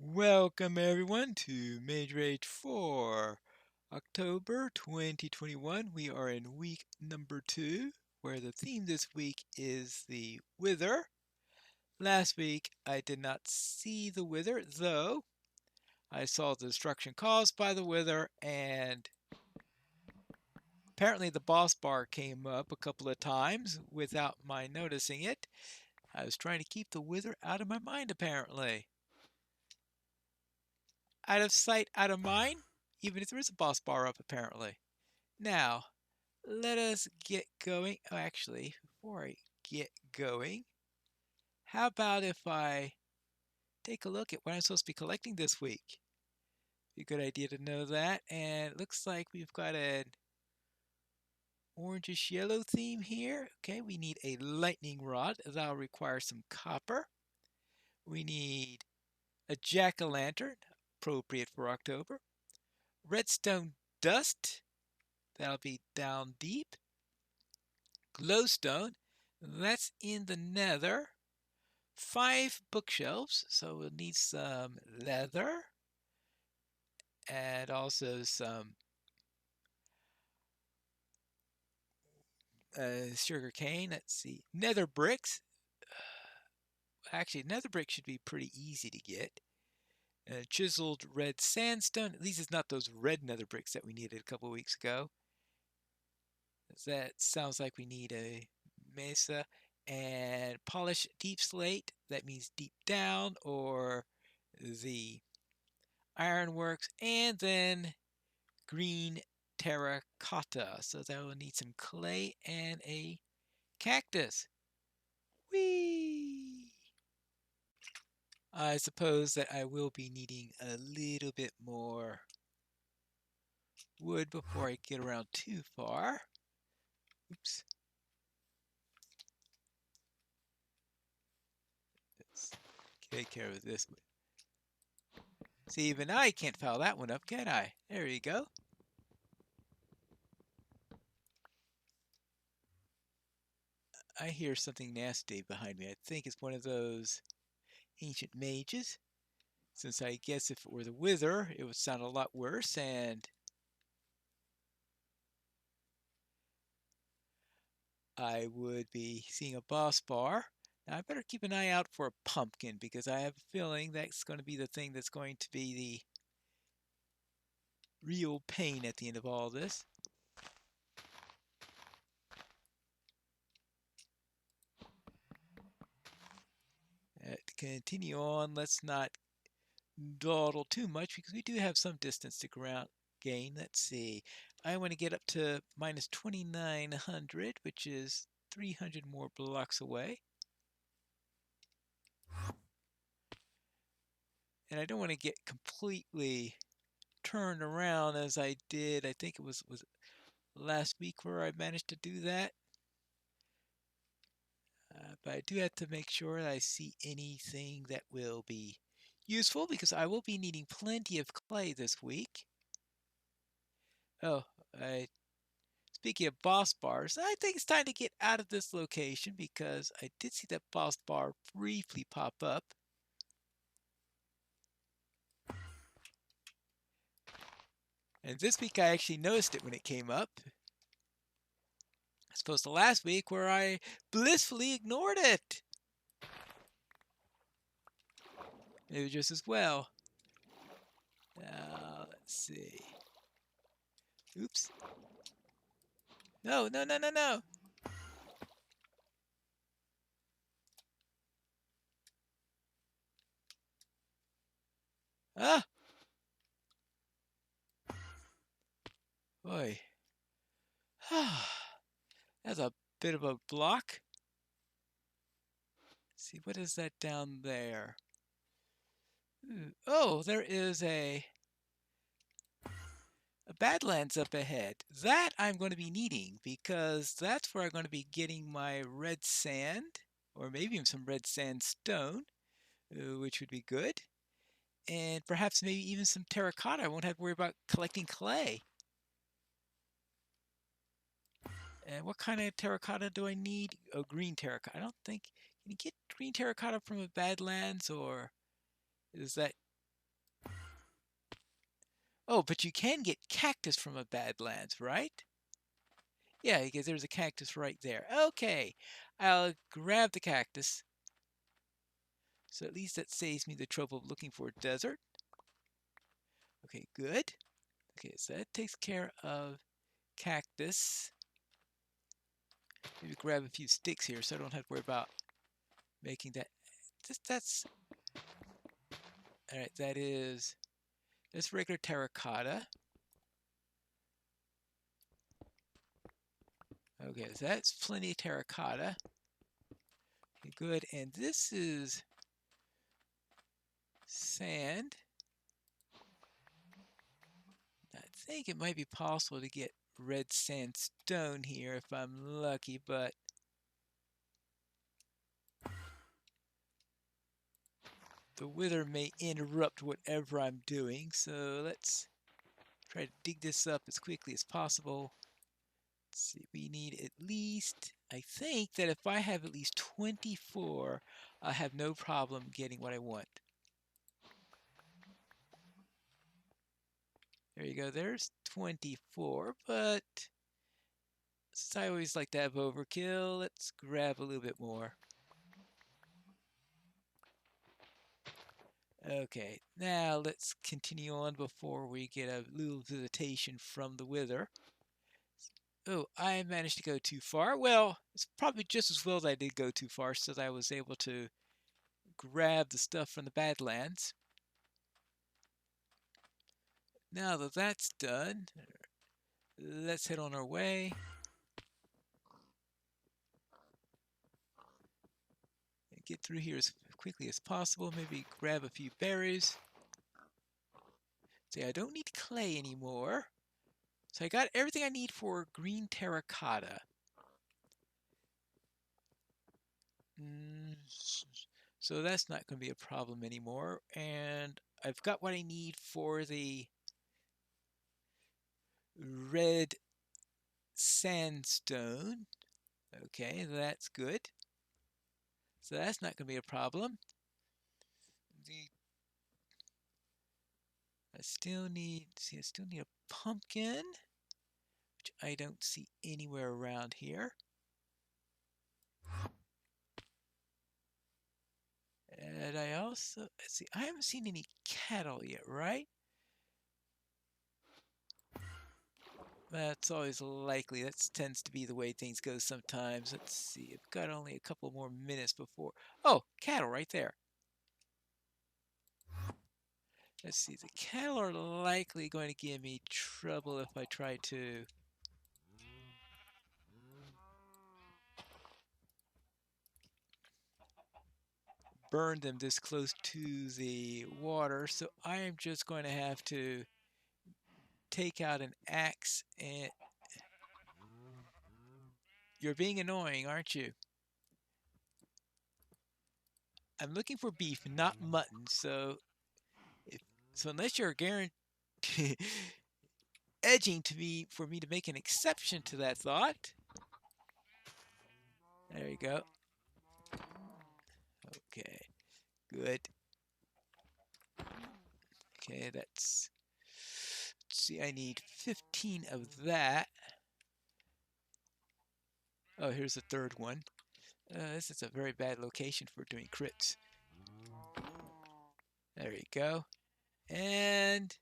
Welcome everyone to Mage Rage 4, October 2021. We are in week number 2, where the theme this week is the Wither. Last week I did not see the Wither, though I saw the destruction caused by the Wither, and apparently the boss bar came up a couple of times without my noticing it. I was trying to keep the Wither out of my mind, apparently. Out of sight, out of mind, even if there is a boss bar up, apparently. Now, let us get going. Oh, actually, before I get going, how about if I take a look at what I'm supposed to be collecting this week? Be a good idea to know that. And it looks like we've got an orangish yellow theme here. Okay, we need a lightning rod. That'll require some copper. We need a jack-o'-lantern, appropriate for October. Redstone dust, that'll be down deep. Glowstone, that's in the nether. 5 bookshelves, so we'll need some leather and also some sugar cane. Let's see, nether bricks. Actually, nether brick should be pretty easy to get. Chiseled red sandstone. At least it's not those red nether bricks that we needed a couple weeks ago. That sounds like we need a mesa and polished deep slate. That means deep down, or the ironworks, and then green terracotta. So that will need some clay and a cactus. Whee! I suppose that I will be needing a little bit more wood before I get around too far. Oops. Let's take care of this one. See, even I can't foul that one up, can I? There you go. I hear something nasty behind me. I think it's one of those ancient mages. Since I guess if it were the Wither, it would sound a lot worse, and I would be seeing a boss bar. Now I better keep an eye out for a pumpkin, because I have a feeling that's going to be the thing that's going to be the real pain at the end of all this. To continue on, let's not dawdle too much, because we do have some distance to gain. Let's see. I want to get up to minus 2,900, which is 300 more blocks away. And I don't want to get completely turned around as I did. I think it was last week where I managed to do that. But I do have to make sure that I see anything that will be useful, because I will be needing plenty of clay this week. Oh, speaking of boss bars, I think it's time to get out of this location, because I did see that boss bar briefly pop up. And this week I actually noticed it when it came up, as opposed to last week where I blissfully ignored it. Maybe just as well. Now, let's see. Oops. No, no, no, no, no. Ah! Boy. That's a bit of a block. Let's see, what is that down there? Ooh. Oh, there is a Badlands up ahead. That I'm going to be needing, because that's where I'm going to be getting my red sand, or maybe even some red sandstone, which would be good. And perhaps maybe even some terracotta. I won't have to worry about collecting clay. And what kind of terracotta do I need? Oh, green terracotta. I don't think, can you get green terracotta from a Badlands, or is that Oh, but you can get cactus from a Badlands, right? Yeah, because there's a cactus right there. Okay, I'll grab the cactus. So at least that saves me the trouble of looking for a desert. Okay, good. Okay, so that takes care of cactus. Maybe grab a few sticks here so I don't have to worry about making that. That's all right. That's regular terracotta. Okay, so that's plenty of terracotta. Okay, good. And this is sand. I think it might be possible to get red sandstone here if I'm lucky, but the wither may interrupt whatever I'm doing. So let's try to dig this up as quickly as possible. Let's see, we need at least, I think that if I have at least 24, I'll have no problem getting what I want. There you go, there's 24, but since I always like to have overkill, let's grab a little bit more. Okay, now let's continue on before we get a little visitation from the wither. Oh, I managed to go too far. Well, it's probably just as well that I did go too far so that I was able to grab the stuff from the Badlands. Now that that's done, let's head on our way. And get through here as quickly as possible. Maybe grab a few berries. See, I don't need clay anymore. So I got everything I need for green terracotta. So that's not going to be a problem anymore. And I've got what I need for the red sandstone. Okay, that's good. So that's not going to be a problem. I still need a pumpkin, which I don't see anywhere around here. And I also, let's see, I haven't seen any cattle yet, right? That's always likely. That tends to be the way things go sometimes. Let's see, I've got only a couple more minutes before. Oh, cattle right there. Let's see, the cattle are likely going to give me trouble if I try to burn them this close to the water. So I am just going to have to take out an axe and... You're being annoying, aren't you? I'm looking for beef, not mutton. So unless you're guaranteed edging to me for me to make an exception to that thought. There you go. Okay, good. Okay, let's see, I need 15 of that. Oh, here's the third one. This is a very bad location for doing crits. There you go. And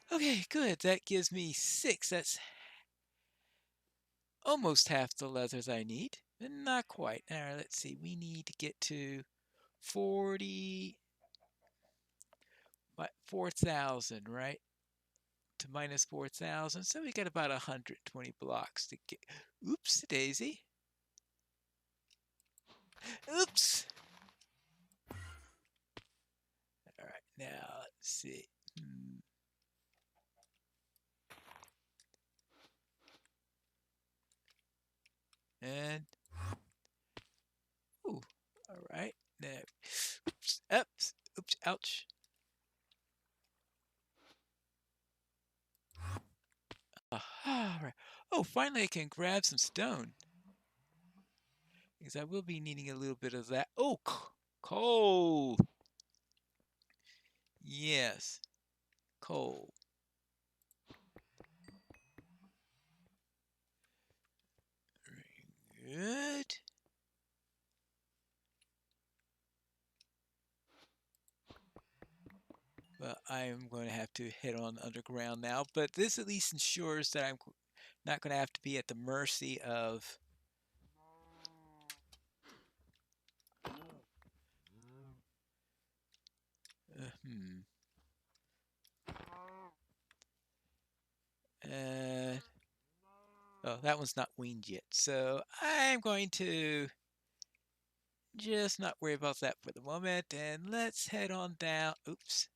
okay, good. That gives me 6. That's almost half the leathers I need. Not quite. All right, let's see. We need to get to 4,000, right? To minus 4,000. So we got about 120 blocks to get. Oops, daisy. Oops. All right, now let's see. And ooh, all right. Now, oops, ouch. Aha, right. Oh, finally I can grab some stone. Because I will be needing a little bit of that. Oh, coal. Yes. Coal. Good. Well, I'm going to have to head on underground now, but this at least ensures that I'm not going to have to be at the mercy of hmm. Oh, that one's not weaned yet. So I'm going to just not worry about that for the moment. And let's head on down. Oops.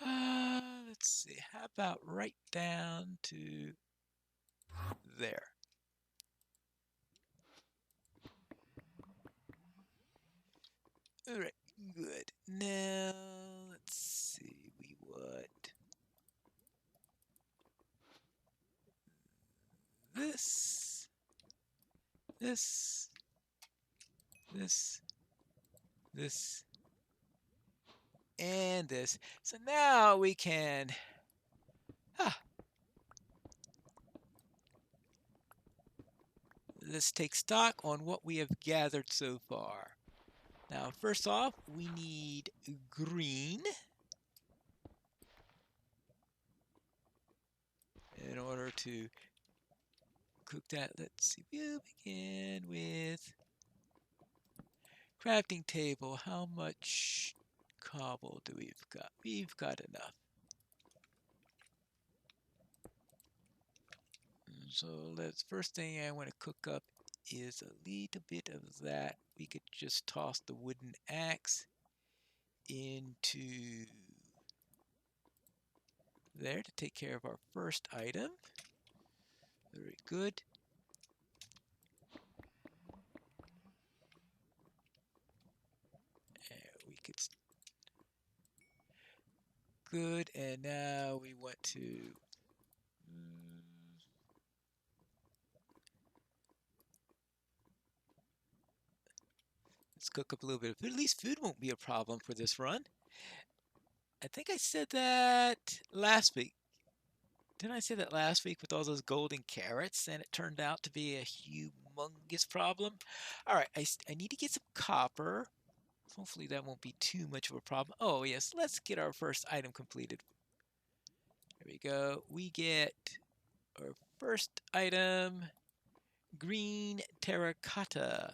Let's see. How about right down to there? All right. Good. Now, let's see. We want this, this, this, this, and this. So now we can ah, let's take stock on what we have gathered so far. Now, first off, we need green in order to cook that. Let's see, we'll begin with crafting table. How much cobble do we've got? We've got enough. So let's first thing I want to cook up is a little bit of that. We could just toss the wooden axe into there to take care of our first item. Very good. And we could good, and now we want to let's cook up a little bit of food. At least food won't be a problem for this run. I think I said that last week. Didn't I say that last week with all those golden carrots, and it turned out to be a humongous problem? All right, I need to get some copper. Hopefully that won't be too much of a problem. Oh, yes, let's get our first item completed. There we go. We get our first item, green terracotta.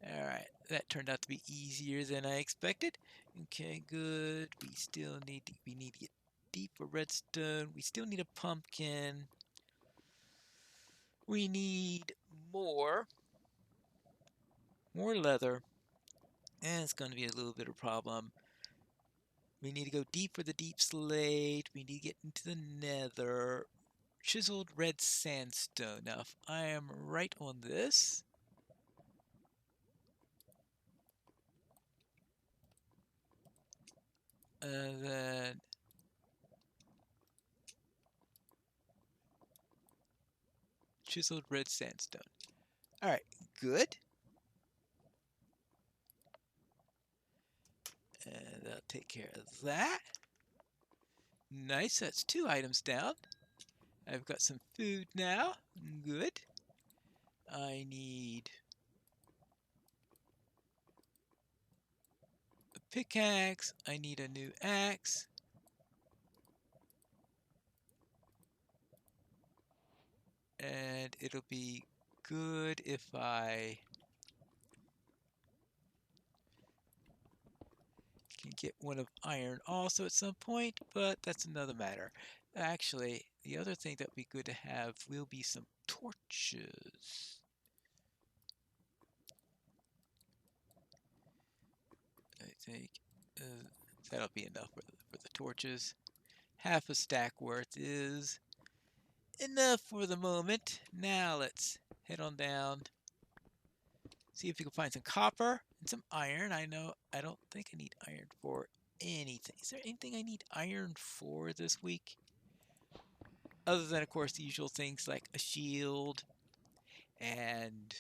All right, that turned out to be easier than I expected. Okay, good. We need to get deep for redstone. We still need a pumpkin. We need more leather, and it's going to be a little bit of a problem. We need to go deep for the deep slate. We need to get into the nether. Chiseled red sandstone. Now, if I am right on this, then chiseled red sandstone. All right, good. And that'll take care of that. Nice, that's 2 items down. I've got some food now. Good. I need a pickaxe. I need a new axe. And it'll be good if I can get one of iron also at some point, but that's another matter. Actually, the other thing that would be good to have will be some torches. I think that'll be enough for the torches. Half a stack worth is enough for the moment. Now let's head on down. See if we can find some copper and some iron. I don't think I need iron for anything. Is there anything I need iron for this week? Other than, of course, the usual things like a shield and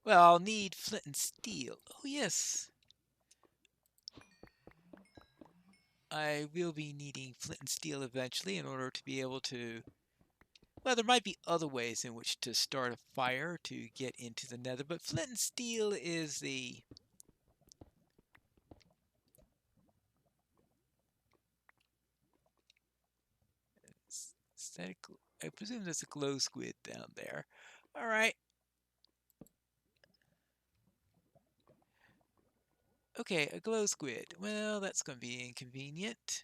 Well, I'll need flint and steel. Oh, yes. I will be needing flint and steel eventually in order to be able to... Well, there might be other ways in which to start a fire to get into the nether, but flint and steel is the... Is that I presume there's a glow squid down there. All right. Okay, a glow squid. Well, that's going to be inconvenient.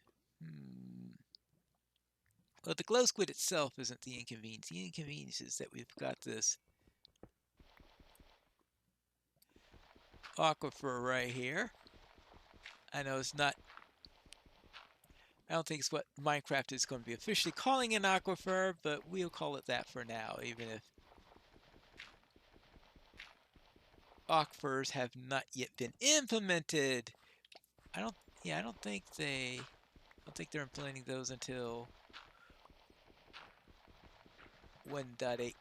Well, the glow squid itself isn't the inconvenience. The inconvenience is that we've got this aquifer right here. I know it's not... I don't think it's what Minecraft is going to be officially calling an aquifer, but we'll call it that for now, even if aquifers have not yet been implemented. I don't... Yeah, I don't think they're implementing those until 1.18. Alright,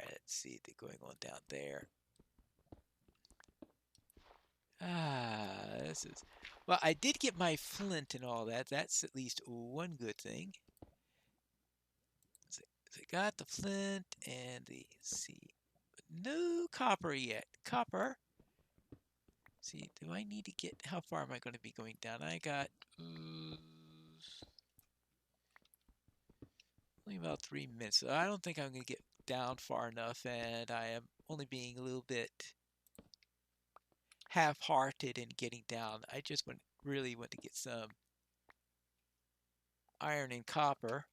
let's see. They're going on down there. This is... Well, I did get my flint and all that. That's at least one good thing. So I got the flint and the... Let's see. No copper yet. Copper. See, do I need to get... How far am I going to be going down? I got... only about 3 minutes. So I don't think I'm going to get down far enough, and I am only being a little bit half-hearted in getting down. I just really want to get some iron and copper.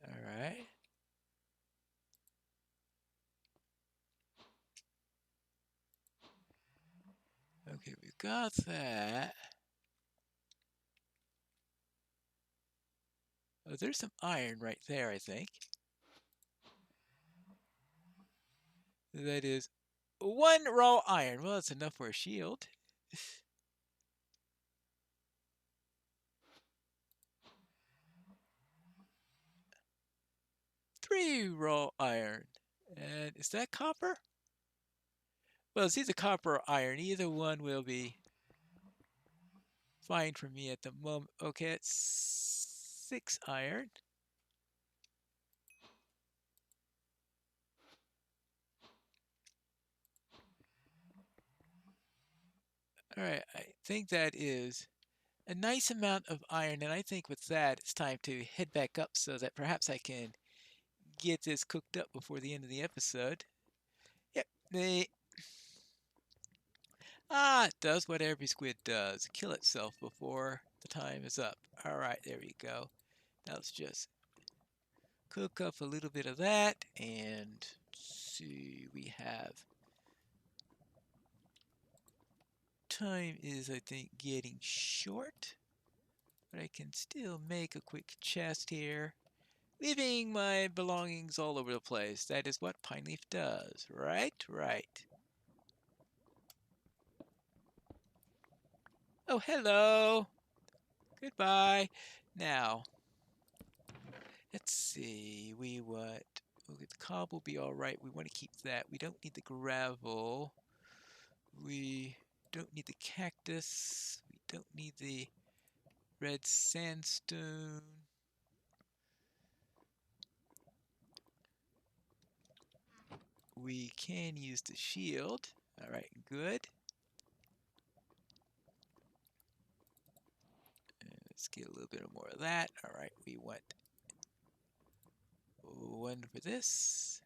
All right. Okay, we've got that. Oh, there's some iron right there, I think. That is 1 raw iron. Well, that's enough for a shield. 3 raw iron. And is that copper? Well, it's either copper or iron. Either one will be fine for me at the moment. Okay, it's 6 iron. All right, I think that is a nice amount of iron, and I think with that, it's time to head back up so that perhaps I can get this cooked up before the end of the episode. Yep, it does what every squid does. Kill itself before the time is up. All right, there we go. Now let's just cook up a little bit of that, and see, we have... Time is, I think, getting short, but I can still make a quick chest here, leaving my belongings all over the place. That is what Pine Leaf does, right? Right. Oh, hello. Goodbye. Now, let's see. Okay, the cob will be all right. We want to keep that. We don't need the gravel. We don't need the cactus. We don't need the red sandstone. We can use the shield. All right, good. Let's get a little bit more of that. All right, we want 1 for this.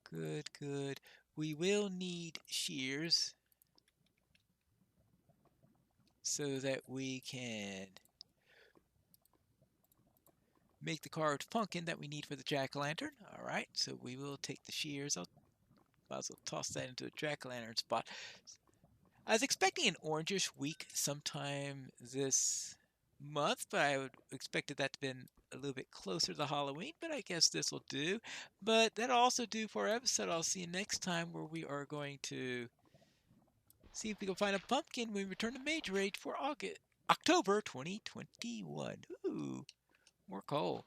Good, good. We will need shears so that we can make the carved pumpkin that we need for the jack-o'-lantern. All right, so we will take the shears. I'll might as well toss that into a jack-o'-lantern spot. I was expecting an orangish week sometime this month, but I would expected that to have been a little bit closer to Halloween, but I guess this will do. But that'll also do for our episode. I'll see you next time where we are going to See if we can find a pumpkin when we return to Mage Rage for October 2021. Ooh, more coal.